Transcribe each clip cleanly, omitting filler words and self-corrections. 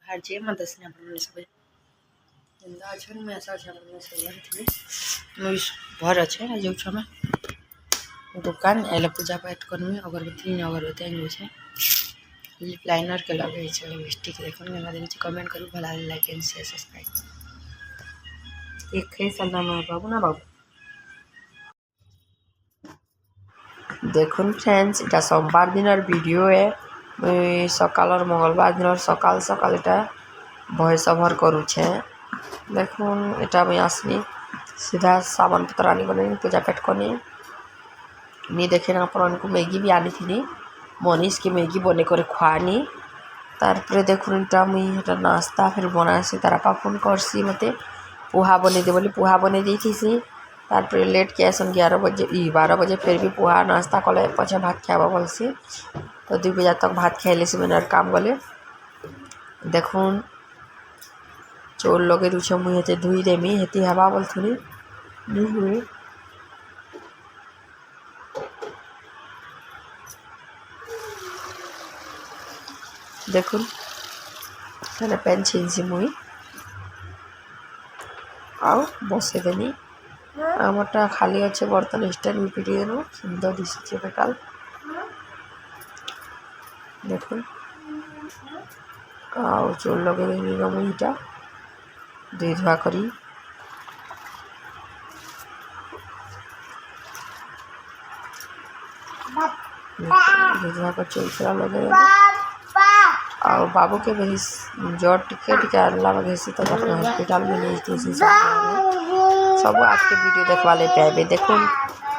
ବାହାରିଛି ମତେ ଆପଣମାନେ ସବୁ ଯେନ୍ତା ଅଛନ୍ ମୁଇଁ ଆଶା ଅଛି ଆପଣମାନେ ସବୁ ଭଲ ଥିବେ। ମୁଇଁ ଭଲ ଅଛେ। ଆଜି ଯାଉଛୁ ଆମେ दुकान एले पूजा पाठ करमी अगरबत्ती अगरबत्ती आनिछे लिप लाइनर के लगे छे लिपस्टिक देखो गंगा देवी कमेंट करू भला लाइक एंड शेयर सब्सक्राइब एक है सल्ला में बाबू ना बाबू देखुन फ्रेंड्स इटा सोमवार दिन वीडियो है सकाल और मंगलवार दिन सकाल सकाल इटा वॉइस ओवर करू छे देखुन इटा मैं आसनी सीधा सामान पत्र आनी गनी पूजा पाठ करनी नहीं देखे ना अपन को मैगी भी आनी थी मनीष की मैगी बने कर खुआनी तार देखुनटा मुझे नाश्ता फिर बनासी तार आपा फोन करसी मत पोहा बने दे बोली पोहा बने दी तार लेट के आसन 11 बजे 12 बजे फिर भी पोहा नाश्ता कले पचे भात खावा बोलसी तो 2 बजे तक भात खाइले से मैंने काम गले देखुन चोल लगे दूचे मुझे धुई देमी हेती हवा बोलथुनी नहीं हुए देखुन मैंने पेन छीनसी मुई आउ बसे देनी आमटा खाली अच्छे बर्तन स्टैंड भी पिटी देनु सुंदर दिशे बेकाल देखुन आउ चोल लगे देनी मुईटा धुई धुआ करी धुई धुआ कर चोल चला लगे और बाबू के भी जर टिके आनला घेसी तो हॉस्पिटल में नहीं थी सब आज के वीडियो देखवा ले पाए देखुन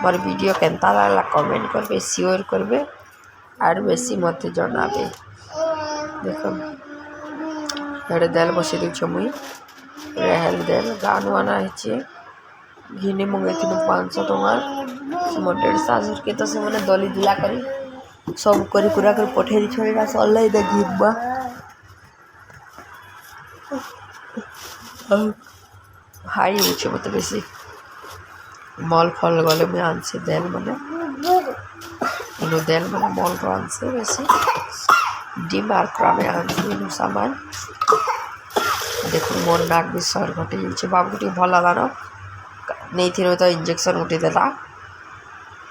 मोर वीडियो केनता लागला कमेंट करबे शेयर करबे और बेसी मत जनाबे देखो हेड दाल बसि दउछ मुई रेहल दाल गानु आना है घिनी मंगे थी 500 टଙ୍କା मोर डेढ़ सासुर के तो से मैंने दली दिला करी सब करी पूरा कर पठे दी छोड़ा सल्ला इधर घिबा हाई होचे मत बेसी मॉल फल गले में आनसे देल माने इनो देल माने मॉल रो आनसे बेसी डी मार्क रा में आनसे इनो सामान देखो मोर नाक भी सर घटे जाइए बाबू टी भल लगा न नहीं थी तो इंजेक्शन उठी देला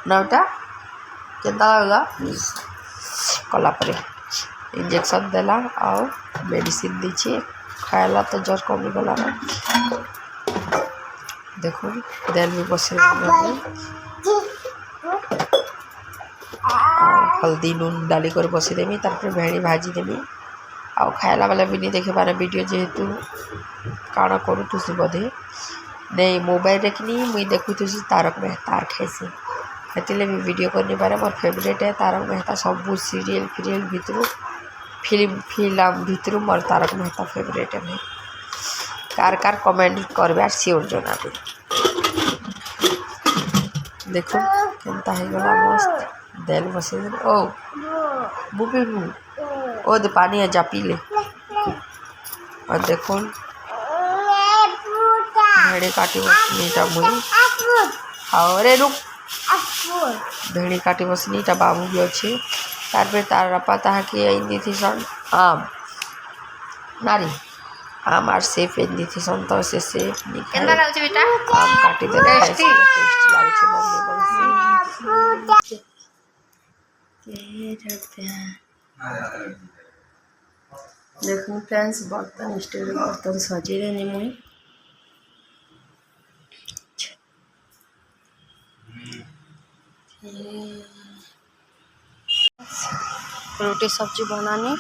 नाटा केदा लगा कला पर इंजेक्शन देला और मेडिसिन दीछे खाएला तो जर कमी गला देखो देल भी बसे हल्दी नून डाली कर बसी देमी तार भेड़ी भाजी देमी आउ खाएला वाला भी नहीं देखे पारे वीडियो जेहेतु काଣା करू तुसी बधे नहीं मोबाइल देखनी मुई देखु तुसी तारक मेहता खेसी हेतिले भी वीडियो करनी पारे मोर फेवरेट है तारक मेहता सब सीरियल भितर फिल्म भितर मोर तारक मेहता फेवरेट है कार कमेंट करबे आर सियोर जनाबे देखो केनता है गला मस्त देल बसे ओ बुबी ओ दे पानी है जा पी ले और देखो भेड़ी काटी बसनीटा मुई रे रुक भेड़ी काटी बसनीटा बाबू भी अच्छे तार तार आपा ताहा कि इंदी थी सन आम नारी आम आर सेफ इंदी थी सन तो से सेफ निकाल केना लागछ बेटा आम काटी दे टेस्टी लागछ मम्मी बोलसी ये रखते हैं देखो फ्रेंड्स बर्तन स्टील बर्तन सजी रहनी मुई रोटी सब्जी बनानी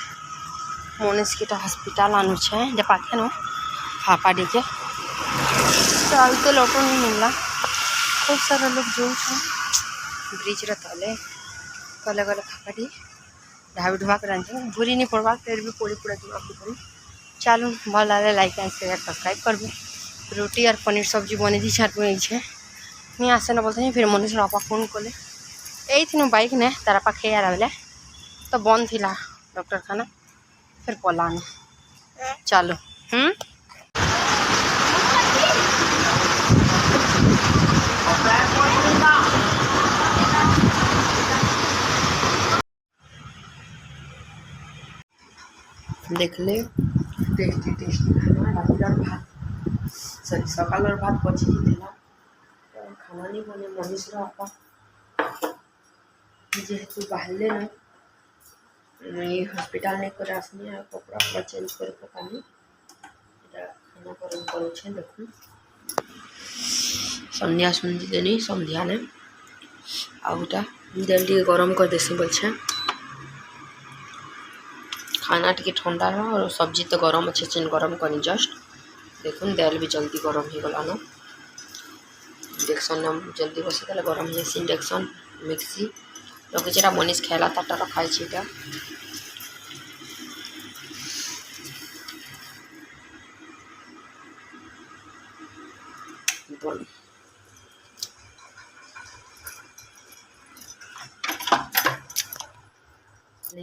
मनीष की हॉस्पिटल आनु छे जे पाखे न हापाड़ी के चलते लोटो नहीं मिलला खूब सारा लोग जो ब्रिज तले गले गले हापाड़ी ढाबी ढुआ कर भूरी नहीं पड़वा फिर भी पोड़ी पूरा जुआ पड़ी चलो भल लगे लाइक एंड शेयर सब्सक्राइब करबे रोटी और पनीर सब्जी बने दी छाट छे नहीं आसे ना बोलते फिर मनीष आपा फोन कले यही थी बाइक ने तारा पाखे यार बेले तो बंद थिला डॉक्टर खाना फिर पलान चलो देख ले टेस्टी टेस्टी खाना रातिर भात सरी सकालर भात बची था खाना नहीं बने मनीषर आपा जेहेतु बाहर ना ये हॉस्पिटल नहीं कर आसनी कपड़ा पूरा चेंज कर पकानी खाना गरम करुचे देखो संध्या सुंदी देनी संध्या ने आउटा देल टी गरम कर देसी बोलछे खाना टी ठंडा रहा और सब्जी तो गरम अच्छे चेन गरम करनी जस्ट देखो दाल भी जल्दी गरम हो गला ना इंडक्शन जल्दी बसईदे गरम हो जाए इंडक्शन मिक्सी रखी मनीष खेला ताटा रखाई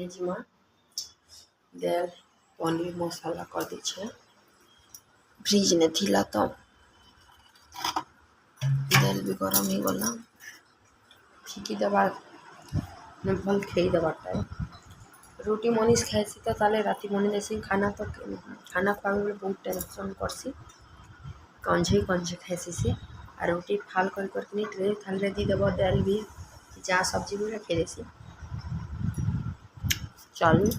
जीमा दाल पनीर मसाला कर दीछे फ्रिज ने थिला तो दाल भी गरम हो गला छिकी देवा भल खेई देवाटा रोटी मनीष खाइसी तो ताले राति बनी देसी खाना तो खाना खुआ बहुत टेंशन करसी कंझे कंझे खाइसी सी और रोटी फाल करके ट्रे थाली दी देव दाल भी जा सब्जी भी रखे देसी चलू